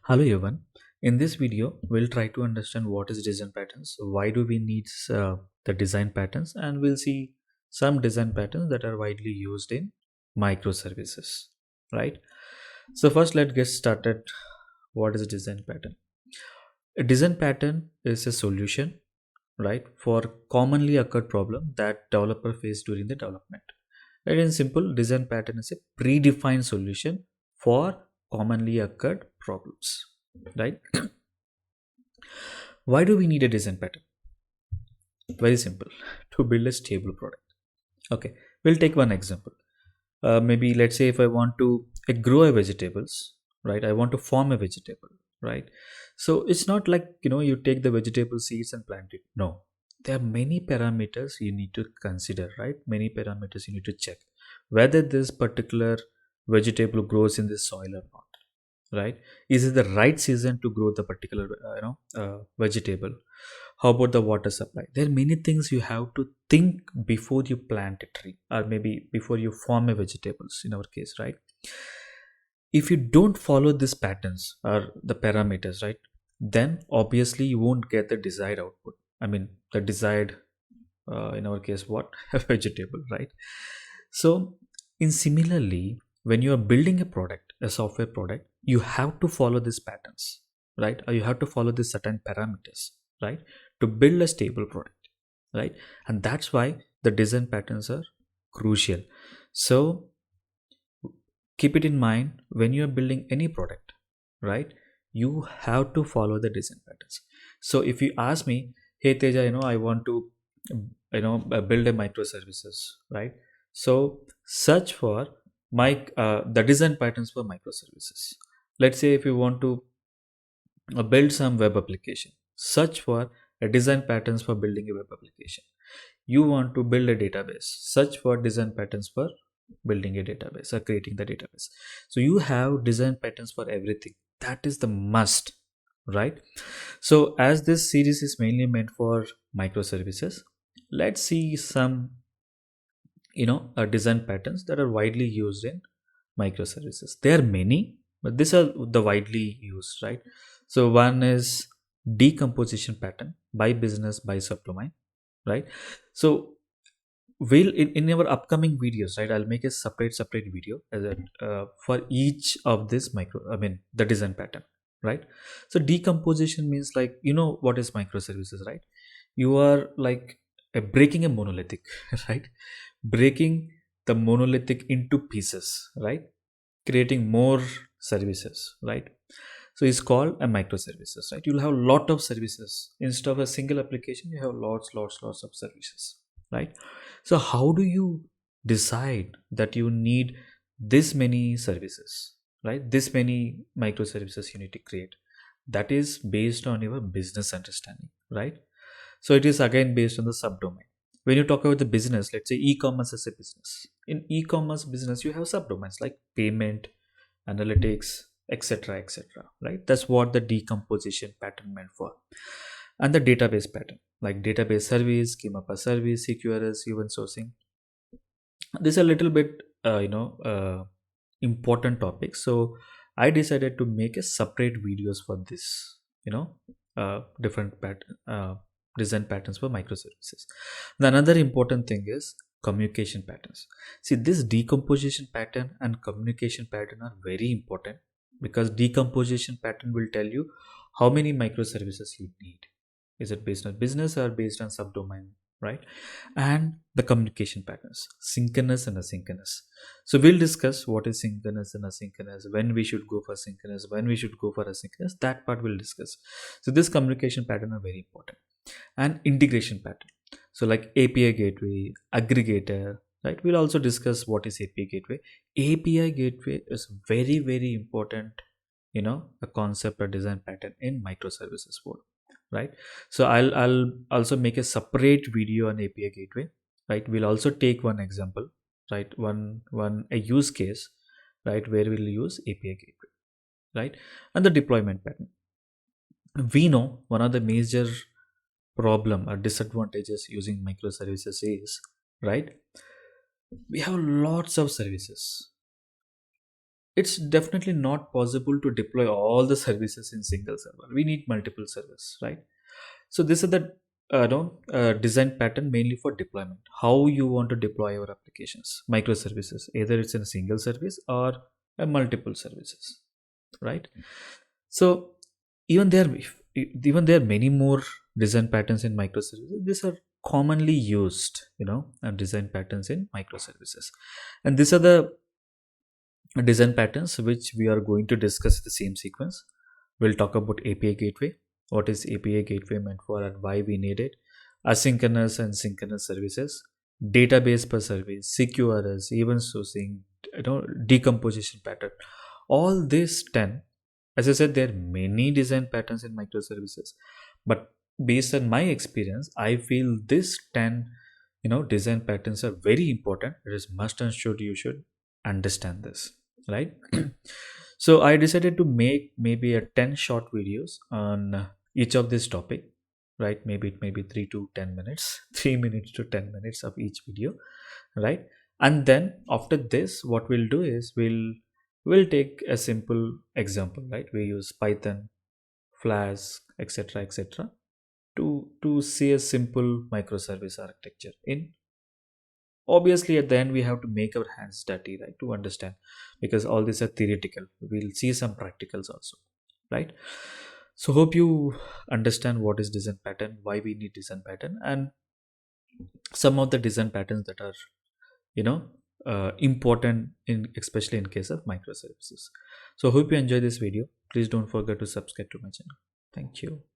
Hello everyone. In this video, we'll try to understand what is design patterns, why do we need the design patterns, and we'll see some design patterns that are widely used in microservices, right? So first, let's get started. What is a design pattern? A design pattern is a solution, right, for commonly occurred problem that developer face during the development. Right, in simple, design pattern is a predefined solution for commonly occurred problems, right? Why do we need a design pattern? Very simple. To build a stable product. Okay, we'll take one example. Maybe let's say if I want to grow a vegetables, right? I want to form a vegetable, right? So it's not like you take the vegetable seeds and plant it. No, there are many parameters you need to consider, right? Many parameters you need to check whether this particular vegetable grows in this soil or not, right? Is it the right season to grow the particular vegetable? How about the water supply? There are many things you have to think before you plant a tree, or maybe before you form a vegetables in our case, right? If you don't follow these patterns or the parameters, right, then obviously you won't get the desired output. I mean, the desired, in our case, what? A vegetable, right? So in similarly, when you are building a product, a software product, you have to follow these patterns, right? Or you have to follow these certain parameters, right, to build a stable product, right? And that's why the design patterns are crucial. So keep it in mind when you are building any product, right? You have to follow the design patterns. So if you ask me, hey Teja, I want to build a microservices, right? So search for the design patterns for microservices. Let's say if you want to build some web application, search for a design patterns for building a web application. You want to build a database, search for design patterns for building a database or creating the database. So you have design patterns for everything. That is the must, right? So as this series is mainly meant for microservices, let's see some design patterns that are widely used in microservices. There are many, but these are the widely used, right? So one is decomposition pattern: by business, by subdomain, right? So we'll in our upcoming videos, right, I'll make a separate video as a for each of this the design pattern, right? So decomposition means, like, what is microservices, right? You are like breaking a monolithic right, breaking the monolithic into pieces, right, creating more services, right? So it's called a microservices, right? You'll have a lot of services instead of a single application. You have lots of services, right? So how do you decide that you need this many services, right? This many microservices you need to create. That is based on your business understanding, right? So it is again based on the subdomain. When you talk about the business, let's say e-commerce is a business. In e-commerce business, you have subdomains like payment, analytics, etc., etc., right? That's what the decomposition pattern meant for. And the database pattern, like database service, schema per service, CQRS, event sourcing. This is a little bit important topic. So I decided to make a separate videos for this, different design patterns for microservices. The another important thing is communication patterns. See, this decomposition pattern and communication pattern are very important, because decomposition pattern will tell you how many microservices you need. Is it based on business or based on subdomain, right? And the communication patterns, synchronous and asynchronous. So we'll discuss what is synchronous and asynchronous, when we should go for synchronous, when we should go for asynchronous. That part we'll discuss. So this communication pattern are very important. And integration pattern, so like API gateway, aggregator, right? We'll also discuss what is API gateway. API gateway is very important, a concept or design pattern in microservices world, right? So I'll also make a separate video on API gateway, right? We'll also take one example, right? One a use case, right, where we'll use API gateway, right? And the deployment pattern. We know one of the major problem or disadvantages using microservices is, right, we have lots of services. it's definitely not possible to deploy all the services in single server. We need multiple servers, right? So this is the design pattern mainly for deployment. How you want to deploy your applications, microservices, either it's in a single service or a multiple services, right? So even there, even there are many more design patterns in microservices. These are commonly used, design patterns in microservices, and these are the design patterns which we are going to discuss in the same sequence. We'll talk about API gateway, what is API gateway meant for and why we need it, asynchronous and synchronous services, database per service, CQRS, event sourcing, decomposition pattern. All these 10, as I said, there are many design patterns in microservices, but based on my experience, I feel this 10 design patterns are very important. It is must and should you should understand this, right? So I decided to make maybe a 10 short videos on each of this topic, right? Maybe it may be 3 to 10 minutes 3 minutes to 10 minutes of each video, right? And then after this, what we'll do is we'll take a simple example, right? We use Python, Flask, etc to see a simple microservice architecture. In obviously at the end we have to make our hands dirty, right, to understand, because all these are theoretical. We'll see some practicals also, right? So hope you understand what is design pattern, why we need design pattern, and some of the design patterns that are you know important in, especially in case of microservices. So hope you enjoy this video. Please don't forget to subscribe to my channel. Thank you.